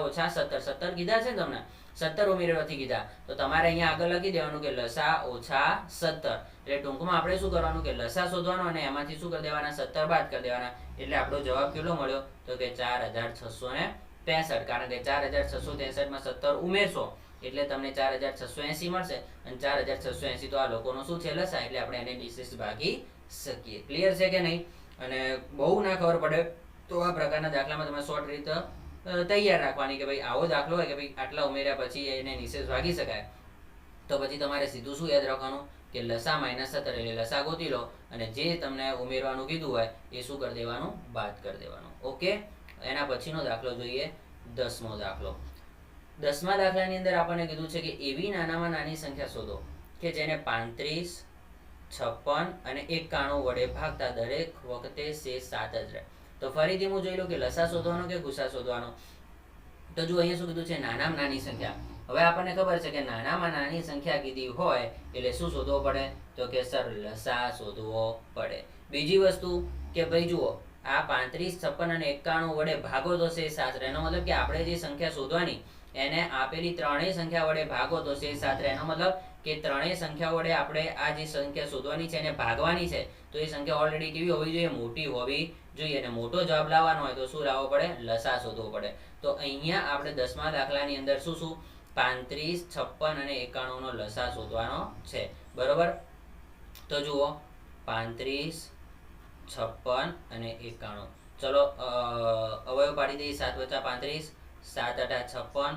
ઓછા 17 કીધા છે ને તમને 17 ઉમેરવા નથી કીધા તો તમારે અહીંયા આગળ લખી દેવાનું કે લસા ઓછા 17. એટલે ટૂંકમાં આપણે શું કરવાનું કે લસા શોધવાનો અને એમાંથી શું કરી દેવાના 17 બાદ કરી દેવાના. એટલે આપણો જવાબ કેટલો મળ્યો તો કે 4663. કારણ કે 4663 માં 17 ઉમેરશો એટલે તમને 4680 મળશે અને 4680 તો આ લોકોનો શું છે લસા, એટલે આપણે એને નિશેષ ભાગી શકીએ. ક્લિયર છે કે નહીં? અને બહુ ના ખબર પડે તો આ પ્રકારના દાખલામાં તમે શોર્ટ રીત તૈયાર રાખવાની કે ભાઈ આવો દાખલો હોય કે ભાઈ આટલા ઉમેર્યા પછી એને નિશેષ ભાગી શકાય તો પછી તમારે સીધું શું યાદ રાખવાનું કે લસા -17 એટલે લસા ગોતી લો અને જે તમને ઉમેરવાનું કીધું હોય એ શું કરી દેવાનું બાદ કરી દેવાનું. ઓકે, એના પછીનો દાખલો જોઈએ 10મો દાખલો. 10મા દાખલાની અંદર આપણને કીધું છે કે એવી નાનામાં નાની સંખ્યા શોધો કે જેને 35, 56 અને 91 વડે ભાગતા દરેક વખતે શેષ 7 જ રહે. તો ફરીથી હું જોઈ લઉં કે લસા શોધવાનો કે ગુસા શોધવાનો. તો જો અહીંયા શું કીધું છે નાનામાં નાની સંખ્યા. હવે આપણને ખબર છે કે નાનામાં નાની સંખ્યા કીધી હોય એટલે શું શોધવો પડે તો કે સર લસા શોધવો પડે. બીજી વસ્તુ કે ભાઈ જુઓ આ 35, 56 અને 91 વડે ભાગો તો શેષ 7 રહે. એનો મતલબ કે આપણે જે સંખ્યા શોધવાની એને આપેલી ત્રણેય સંખ્યા વડે ભાગો તો શેષ 7 રહે. એનો મતલબ કે ત્રણેય સંખ્યા વડે આપણે આ જે સંખ્યા શોધવાની છે એને ભાગવાની છે તો એ સંખ્યા ઓલરેડી કેવી હોવી જોઈએ મોટી હોવી જોઈએ. અને મોટો જવાબ લાવવાનો હોય તો શું લાવવો પડે લસા શોધવો પડે. તો અહીંયા આપણે 10મા દાખલાની અંદર શું 35, 56 અને 91 નો લસા શોધવાનો છે. બરોબર, તો જુઓ 35, 56 અને 91. ચલો અવયવ પાડી દઈએ 7 + 35, 7 × 8 = 56,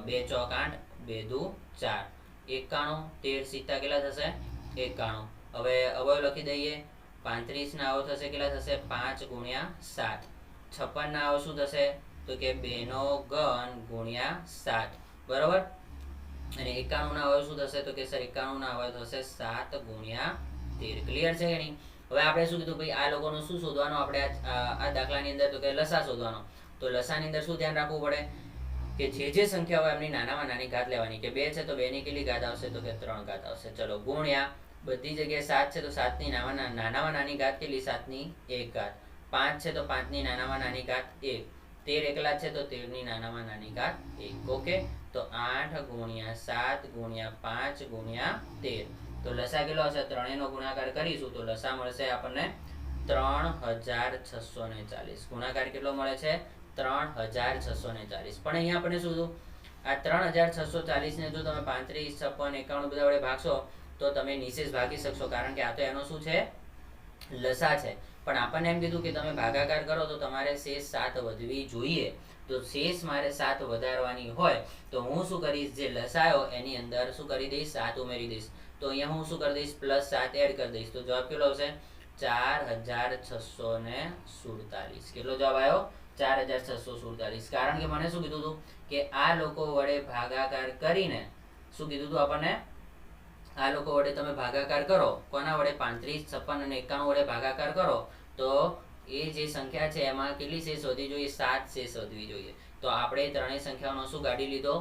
2 ચોક 8, 2 દુ 4, 91, 13 સિત્તા કેટલા થશે 91. હવે અવયવ લખી દઈએ 35 ના અવયવ થશે કેટલા થશે 5 × 7. 56 ના અવયવ શું થશે તો કે 2 નો ઘન × 7. બરોબર, અને 91 ના અવયવ શું થશે તો કે સર 91 ના અવયવ થશે 7 × 13. ક્લિયર છે કે નહીં? હવે આપણે શું કીધું ભાઈ આ લોકોનું શું શોધવાનું આપણે આ દાખલાની અંદર તો કે લસા શોધવાનો. તો લસાની અંદર શું ધ્યાન રાખવું પડે કે જે સંખ્યા હોય એમની નાનામાં નાની ઘાત લેવાની કે 2 છે તો 2 ની કેટલી ઘાત આવશે તો કે 3 ઘાત આવશે. ચલો ગુણ્યા બધી જગ્યાએ 7 છે તો 7 ની નાનામાં નાની ઘાત કેટલી 7 ની 1 ઘાત. 5 છે તો 5 ની નાનામાં નાની ઘાત 1. 13 એકલા છે તો 13 ની નાનામાં નાની ઘાત 1. ઓકે, તો 8 × 7 × 5 × 13. તો લસા કેટલો હશે ત્રણેયનો ગુણાકાર કરીશું તો લસા મળશે આપણને 3640. ગુણાકાર કેટલો મળે છે 3640. પણ અહીંયા આપણે શું આ 3640 ને જો તમે 35, 56, 91 બધા વડે ભાગશો તો તમે નિશેષ ભાગી શકશો કારણ કે આ તો એનો શું છે લસા છે. પણ આપણને એમ કીધું કે તમે ભાગાકાર કરો તો તમારે શેષ 7 વધવી જોઈએ. તો શેષ મારે 7 વધારવાની હોય તો હું શું કરીશ જે લસાયો એની અંદર શું કરી દઈશ 7 ઉમેરી દઈશ. તો અહીંયા હું શું કરી દઈશ +7 એડ કરી દઈશ. તો જવાબ કેટલો આવશે 4647. કેટલો જવાબ આવ્યો 4647. કારણ કે મને શું કીધું હતું કે આ લોકો વડે ભાગાકાર કરીને શું કીધું હતું આપણને આ લોકો વડે તમે ભાગાકાર કરો કોના વડે 35, 56 અને 91 વડે ભાગાકાર કરો તો એ જે સંખ્યા છે એમાં કેટલી શેષ વધવી જોઈએ 7 શેષ વધવી જોઈએ. તો આપણે ત્રણેય સંખ્યાઓનો શું ગાડી લીધો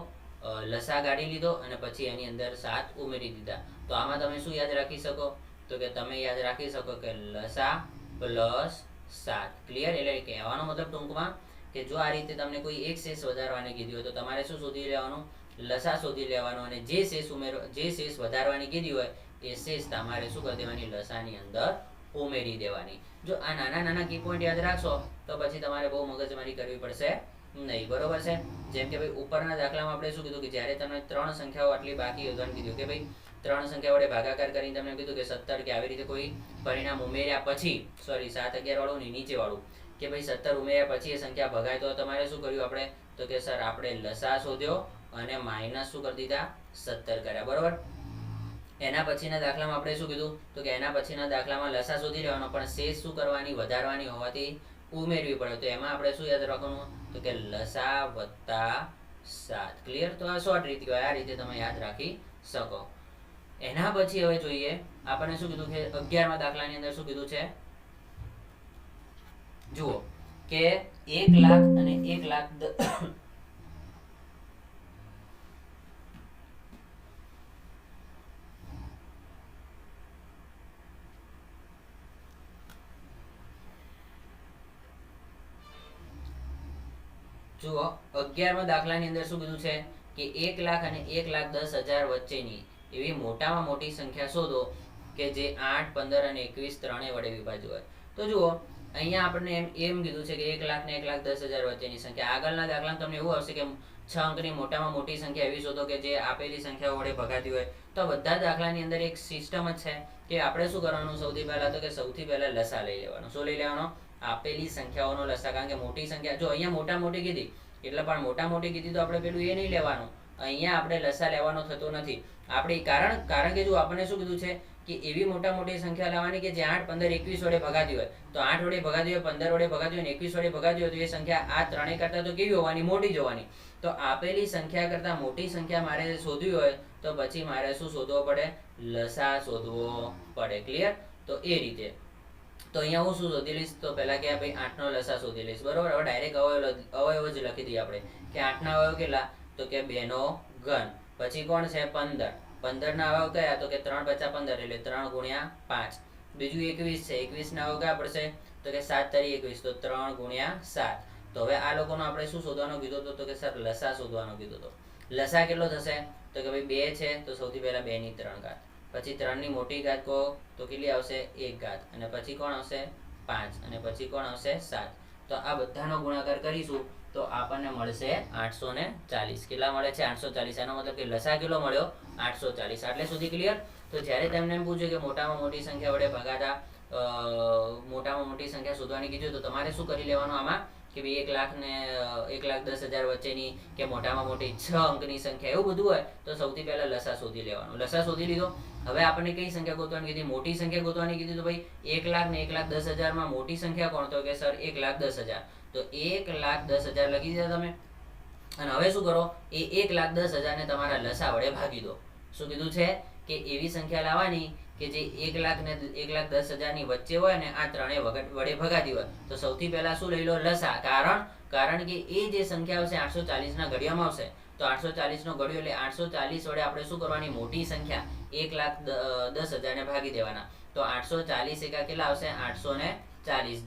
લસા ગાડી લીધો અને પછી એની અંદર 7 ઉમેરી દીધા. તો આમાં તમે શું યાદ રાખી શકો તો કે તમે યાદ રાખી શકો કે લસા +7. ક્લિયર? એટલે કહેવાનો મતલબ ટૂંકમાં કે જો આ રીતે તમને કોઈ એક શેષ વધારવાની કીધી હોય તો તમારે શું શોધી લેવાનું? લસા શોધી લેવાનો, અને જે શેષ વધારવાની કીધી હોય એ શેષ તમારે શું કરી દેવાની? લસાની અંદર ઉમેરી દેવાની. જો આ નાના નાના કી પોઈન્ટ યાદ રાખશો તો પછી તમારે બહુ મગજમારી કરવી પડશે નહીં. બરોબર છે? જેમ કે ભાઈ ઉપરના દાખલામાં આપણે શું કીધું કે જ્યારે તમને 3 સંખ્યાઓ આટલી બાકી ઉદાહરણ કીધું કે ભાઈ 3 સંખ્યા વડે ભાગાકાર કરીને તમને કીધું કે 17 કે આવી રીતે કોઈ પરિણામ ઉમેર્યા પછી, સોરી 7 11 વાળું નહીં, નીચે વાળું, કે ભાઈ 17 ઉમેર્યા પછી એ સંખ્યા ભગાય તો તમારે શું કર્યું આપણે? તો કે સર આપણે લસા શોધ્યો અને માઇનસ શું કરી દીધા? 17 કર્યા. બરોબર? એના પછીના દાખલામાં આપણે શું કીધું? તો કે એના પછીના દાખલામાં લસા શોધી લેવાનો, પણ શેષ શું કરવાની? વધારવાની હોવાથી ઉમેરવી પડે. તો એમાં આપણે શું યાદ રાખવાનું? તો કે લસા વત્તા 7. ક્લિયર? તો આ શોર્ટ રીત કહેવાય, આ રીતે તમે યાદ રાખી શકો. એના પછી હવે જોઈએ આપણને શું કીધું કે 11મા દાખલાની અંદર શું કીધું છે? જુઓ કે 1 લાખ અને 1 લાખ જુઓ 11મા દાખલાની અંદર શું કીધું છે કે 1 લાખ અને 1,10,000 વચ્ચેની એવી મોટામાં મોટી સંખ્યા શોધો કે જે 8, 15 અને 21 ત્રણેય વડે વિભાજ્ય હોય. તો જુઓ અહીંયા આપણને એમ કીધું છે કે 1 લાખ ને 1,10,000 વચ્ચેની સંખ્યા. આગળના દાખલામાં તમને એવું આવશે કે 6 અંકની મોટામાં મોટી સંખ્યા એવી શોધો કે જે આપેલી સંખ્યાઓ વડે ભગાતી હોય. તો બધા દાખલાની અંદર એક સિસ્ટમ જ છે કે આપણે શું કરવાનું? સૌથી પહેલા તો કે સૌથી પહેલા લસા લઈ લેવાનો. શું લઈ લેવાનો? આપેલી સંખ્યાઓનો લસા. કારણ કે મોટી સંખ્યા જો અહીંયા મોટા મોટી કીધી એટલે પણ મોટા મોટી કીધી તો આપણે પેલું એ નહીં લેવાનું. અહીંયા આપણે લસા લેવાનો થતો નથી. આપણે કારણ કે જો આપણને શું કીધું છે કે એવી મોટા મોટી સંખ્યા લાવવાની કે જે 8, 15, 21 વડે ભગાતી હોય. તો 8 વડે ભગાતી હોય, 15 વડે ભગાતી હોય અને 21 વડે ભગાતી હોય તો એ સંખ્યા આ ત્રણેય કરતા તો કેવી હોવાની? મોટી જ હોવાની. તો આપેલી સંખ્યા કરતા મોટી સંખ્યા મારે શોધવી હોય તો પછી મારે શું શોધવો પડે? લસા શોધવો પડે. ક્લિયર? તો એ રીતે તો અહીંયા હું શું શોધી લઈશ? તો પહેલા કે ભાઈ 8 નો લસા શોધી લઈશ. બરોબર? હવે ડાયરેક્ટ અવયવ જ લખી દઈએ આપણે કે 8 ના અવયવ કેટલા? તો કે 2 નો ઘન. પછી કોણ છે? 15. 15 ના અવયવ કયા? તો કે 3 × 5 = 15 એટલે 3 × 5. બીજું 21 છે. 21 ના અવયવ કયા પડશે? તો કે 7 × 21 તો 3 × 7. તો હવે આ લોકોનો આપણે શું શોધવાનો કીધો તો કે સર લસા શોધવાનો કીધો તો. લસા કેટલો થશે? તો કે ભાઈ 2 છે તો સૌથી પહેલા 2 ની 3 ઘાત. પછી 3 ની મોટી ઘાત કહો તો કેટલી આવશે? 1 ઘાત. અને પછી કોણ આવશે? 5. અને પછી કોણ આવશે? 7. તો આ બધાનો ગુણાકાર કરીશું તો આપણને મળશે 840. કેટલા મળે છે? 840. એનો મતલબ કે લસા કેટલો મળ્યો? 840. આટલે સુધી ક્લિયર? તો જ્યારે તમને એમ પૂછ્યું કે મોટામાં મોટી સંખ્યા વડે ભગાતા મોટામાં મોટી સંખ્યા શોધવાની કીધું તો તમારે શું કરી લેવાનું આમાં? કે ભાઈ 1 લાખ ને 1,10,000 વચ્ચેની કે મોટામાં મોટી 6 અંકની સંખ્યા એવું બધું હોય તો સૌથી પહેલા લસા શોધી લેવાનો. લસા શોધી લીધો. હવે આપણને કઈ સંખ્યા ગોતવાની કીધી? મોટી સંખ્યા ગોતવાની કીધી. તો ભાઈ 1 લાખ ને 1,10,000 માં મોટી સંખ્યા કોણ? તો કે સર 1,10,000. તો 1,10,000 લખી દીધા તમે. અને હવે શું કરો? એ 1,10,000 ને તમારા લસા વડે ભાગી દો. શું કીધું છે? કે એવી સંખ્યા લાવવાની કે જે 1 લાખ ને 1,10,000 ની વચ્ચે હોય ને આ ત્રણેય વડે ભગાતી હોય. તો સૌથી પહેલા શું લઈ લો? લસા. કારણ કે એ જે સંખ્યા આવશે 840 ના ઘડિયામાં આવશે. તો 840 નો ઘડિયો એટલે 840 વડે આપણે શું કરવાની? મોટી સંખ્યા 1,10,000 ને ભાગી દેવાના. તો 840 એકા કેટલા આવશે? 840.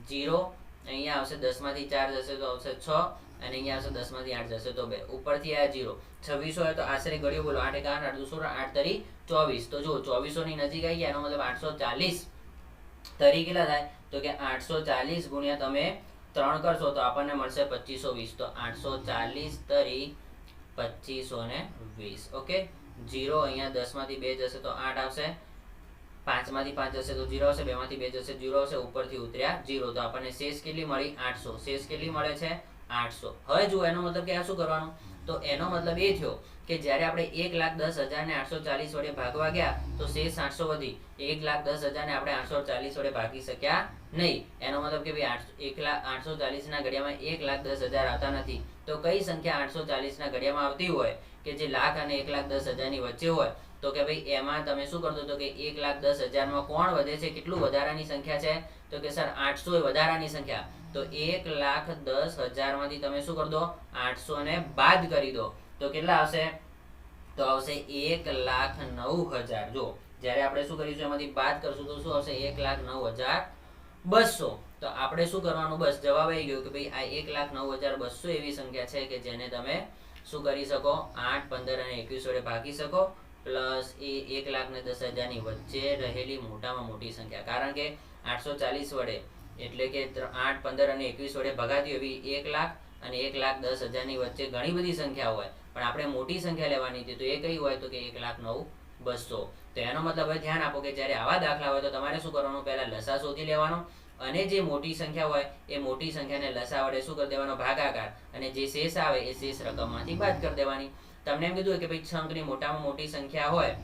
0 અહીંયા આવશે 10 માંથી 4 જશે તો આવશે 6 અને અહીંયા આવશે 10 માંથી 8 જશે તો 2. ઉપરથી આ 0. 26 હોય તો આશરે ઘડિયો બોલો 8 × 8 = 8, 8 તરી 24. તો જો 2400 ની નજીક આવી ગયા. એનો મતલબ 840 તરી કેટલા થાય? તો કે 840 ગુણ્યા તમે 3 કરશો તો આપણને મળશે 2520. તો 840 તરી 2520. ઓકે. 0 અહીંયા 10 માંથી 2 જશે તો 8 આવશે. 5 માંથી 5 જશે તો 0 આવશે. 2 માંથી 2 જશે 0 આવશે. ઉપરથી ઉતર્યા 0. તો આપણને શેષ કેટલી મળી? 800. શેષ કેટલી મળે છે? 800. હવે જુઓ એનો મતલબ કે આ શું કરવાનું? તો એનો મતલબ એ થયો કે જ્યારે આપણે 1,10,000 ને 840 વડે ભાગવા ગયા તો શેષ 800 વધી. 1,10,000 ને આપણે 840 વડે ભાગી શક્યા નહીં. એનો મતલબ કે ભાઈ 840 ના ઘડિયામાં 1,10,000 આવતા નથી. તો કઈ સંખ્યા 840 ના ઘડિયામાં આવતી હોય કે જે લાખ અને 1,10,000 ની વચ્ચે હોય તો કે ભાઈ એમાં તમે શું કરતો તો કે 1,10,000 માં કોણ વધે છે? કેટલું વધારાની સંખ્યા છે? તો કે સર 800 એ વધારાની સંખ્યા. તો 1,10,000 માંથી તમે શું કરી દો? 800 ને બાદ કરી દો તો કેટલા આવશે? તો આવશે 1,09,000. જો જ્યારે આપણે શું કરીશું એમાંથી બાદ કરશું તો શું આવશે? 1,09,000 200. તો આપણે શું કરવાનું, બસ જવાબ આવી ગયો કે ભાઈ આ 1,09,200 એવી સંખ્યા છે કે જેને તમે શું કરી શકો, 8, 15 અને 21 વડે ભાગી શકો, પ્લસ એ 1,10,000 ની વચ્ચે રહેલી મોટામાં મોટી સંખ્યા. કારણ કે 840 વડે એટલે કે 8, 15 અને 21 વડે ભગાતી એવી 1,00,000 અને 1,10,000 ની વચ્ચે ઘણી બધી સંખ્યા હોય, પણ આપણે મોટી સંખ્યા લેવાની હતી. તો એ કઈ હોય તો કે 1,09,200. તો એનો મતલબ હવે ધ્યાન આપો કે જ્યારે આવા દાખલા હોય તો તમારે શું કરવાનું, પહેલા લસા શોધી લેવાનો, અને જે મોટી સંખ્યા હોય એ મોટી સંખ્યાને લસા વડે શું કરી દેવાનો, ભાગાકાર, અને જે શેષ આવે એ શેષ રકમમાંથી બાદ કરી દેવાની. તમને એમ કીધું કે ભાઈ 6 અંકની મોટામાં મોટી સંખ્યા હોય,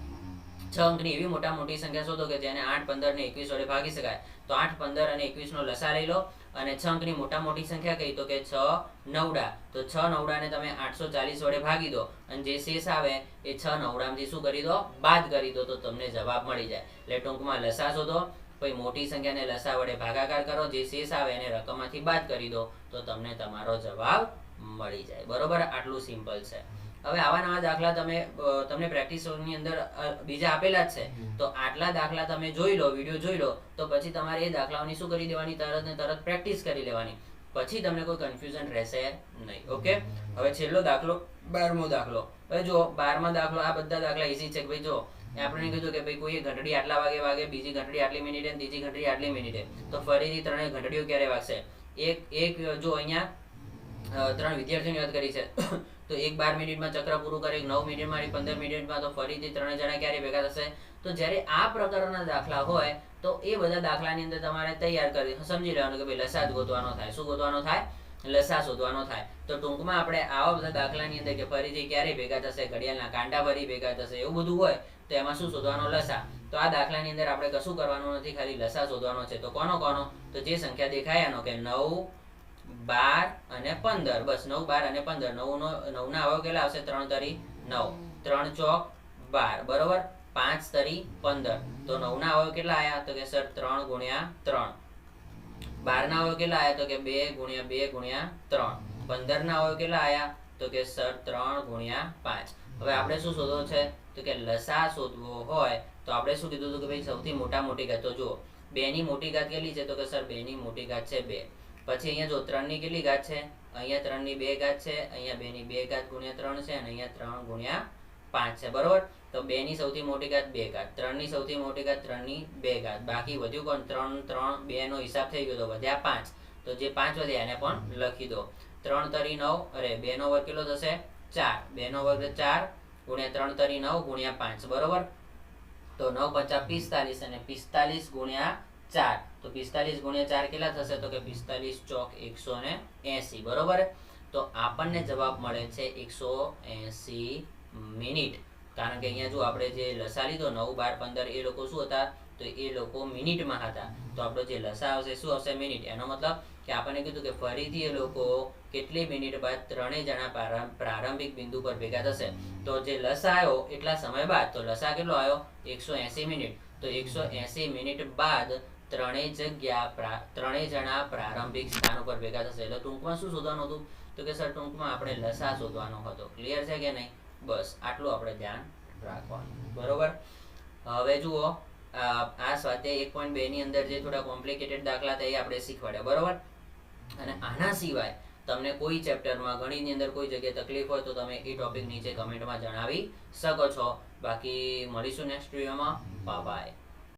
6 અંકની એવી મોટામાં મોટી સંખ્યા શોધો કે જેને 8, 15 ને 21 વડે ભાગી શકાય. તો 8, 15 અને 21 નો લસા લઈ લો. અને 6 અંકની મોટામાં મોટી સંખ્યા કઈ તો કે 6 નવડા. તો 6 નવડાને તમે 840 વડે ભાગી દો, અને જે શેષ આવે એ 6 નવડામાંથી શું કરી દો, બાદ કરી દો, તો તમને જવાબ મળી જાય. એટલે ટૂંકમાં લસા શોધો, પછી મોટી સંખ્યાને લસા વડે ભાગાકાર કરો, જે શેષ આવે એને રકમમાંથી બાદ કરી દો, તો તમને તમારો જવાબ મળી જાય. બરોબર, આટલું સિમ્પલ છે. હવે આવા નવા દાખલા તમને પ્રેક્ટિસની અંદર બીજા આપેલા જ છે. તો આટલા દાખલા તમે જોઈ લો, વિડીયો જોઈ લો, તો પછી તમારે એ દાખલાઓની શું કરી દેવાની, તરત ને તરત પ્રેક્ટિસ કરી લેવાની. પછી તમને કોઈ કન્ફ્યુઝન રહેશે નહીં. ઓકે, હવે છેલ્લો દાખલો, 12મો દાખલો. હવે જો 12મા દાખલો, આ બધા દાખલા ઈઝી છે કે ભાઈ જો આપણે કીધું કે ભાઈ કોઈ ઘંટડી આટલા વાગે વાગે, બીજી ઘંટડી આટલી મિનિટે, ત્રીજી ઘંટડી આટલી મિનિટે, તો ફરીથી ત્રણેય ઘંટડીઓ ક્યારે વાગશે? એક જો અહીંયા 3 વિદ્યાર્થીઓની વાત કરી છે તો એક 12 મિનિટમાં ચક્ર પૂરું કરે, 9 મિનિટમાં, 15 મિનિટમાં, તો ફરીથી 3 જણા ક્યારે ભેગા થશે? તો જ્યારે આ પ્રકારના દાખલા હોય તો એ બધા દાખલાની અંદર તમારે તૈયાર કરી સમજી લેવાનું કે ભાઈ લસા જ ગોતવાનો થાય. શું ગોતવાનો થાય? લસા શોધવાનો થાય. તો ટૂંકમાં આપણે આવા બધા દાખલાની અંદર કે ફરીથી ક્યારે ભેગા થશે, ઘડિયાળના કાંટા ફરી ભેગા થશે, એવું બધું હોય તો એમાં શું શોધવાનો? લસા. તો આ દાખલાની અંદર આપણે કશું કરવાનું નથી, ખાલી લસા શોધવાનો છે. તો કોનો? તો જે સંખ્યા દેખાય એનો, કે 9, 12 અને 15. બસ 9, 12 અને 15. 9 ના અવયવ કેટલા આવશે? 3 તરી 9, 3 ચોક 12, બરોબર, 5 તરી 15. તો 9 ના અવયવ કેટલા આયા? તો કે સર 3 ગુણ્યા 3. 12 ના અવયવ કેટલા આયા? તો કે 2 ગુણ્યા 2 ગુણ્યા 3. 15 ના અવયવ કેટલા આયા? તો કે સર 3 ગુણ્યા 5. હવે આપણે શું શોધવો છે? તો કે લસા શોધવો હોય તો આપણે શું કીધું હતું કે ભાઈ સૌથી મોટી ઘાત. તો જુઓ 2 ની મોટી ઘાત કેટલી છે? તો કે સર 2 ની મોટી ઘાત છે 2. પછી અહીંયા જો 3 ની કેટલી ઘાત છે? અહીંયા 3 ની 2 ઘાત છે, અહીંયા 2 ની 2 ઘાત ગુણ્યા 3 છે, અને અહીંયા 3 ગુણ્યા 5 છે. બરોબર, તો 2 ની સૌથી મોટી ઘાત 2 ઘાત, 3 ની સૌથી મોટી ઘાત 3 ની 2 ઘાત, બાકી વધ્યું કોણ? 3, 3, 2 નો હિસાબ થઈ ગયો તો વધ્યા 5. તો જે 5 વધ્યા એને પણ લખી દો. 3 તરી 9, અરે 2 નો વર્ગ કેટલો થશે? 4. 2 નો વર્ગ 4 ગુણ્યા 3 તરી 9 ગુણ્યા 5. બરોબર, તો 9 × 5 = 45, અને 45 ગુણ્યા 4. તો 45 ગુણ્યા 4 કેટલા થશે? તો કે 45 ચોક 180. બરોબર, તો આપણને જવાબ મળે છે 180 મિનિટ. કારણ કે અહીંયા જો આપણે જે લસા લીધો 9, 12, 15, એ લોકો શું હતા? તો એ લોકો મિનિટમાં હતા. તો આપણો જે લસા આવશે શું આવશે? મિનિટ. એનો મતલબ કે આપણને કીધું કે ફરીથી એ લોકો કેટલી મિનિટ બાદ ત્રણેય જણા પ્રારંભિક બિંદુ પર ભેગા થશે. તો જે લસા આવ્યો એટલા સમય બાદ, તો લસા કેટલો આવ્યો? 180 મિનિટ. તો 180 મિનિટ બાદ ત્રણેય જણા પ્રારંભિક સ્થાન ઉપર ભેગા થશે. એટલે ટૂંકમાં શું શોધવાનું હતું? તો કે સર ટૂંકમાં આપણે લસા શોધવાનો હતો. ક્લિયર છે કે નહીં? બસ આટલું આપણે ધ્યાન રાખવાનું. બરોબર, હવે જુઓ આ સ્વાધ્યાય 1.2 ની અંદર જે થોડા કોમ્પ્લિકેટેડ દાખલા હતા એ આપણે શીખવાડ્યા. બરોબર, અને આના સિવાય તમને કોઈ ચેપ્ટરમાં, ગણિતની અંદર કોઈ જગ્યાએ તકલીફ હોય તો તમે એ ટોપિક નીચે કમેન્ટમાં જણાવી શકો છો. બાકી મળીશું નેક્સ્ટ વિડીયોમાં. બાય.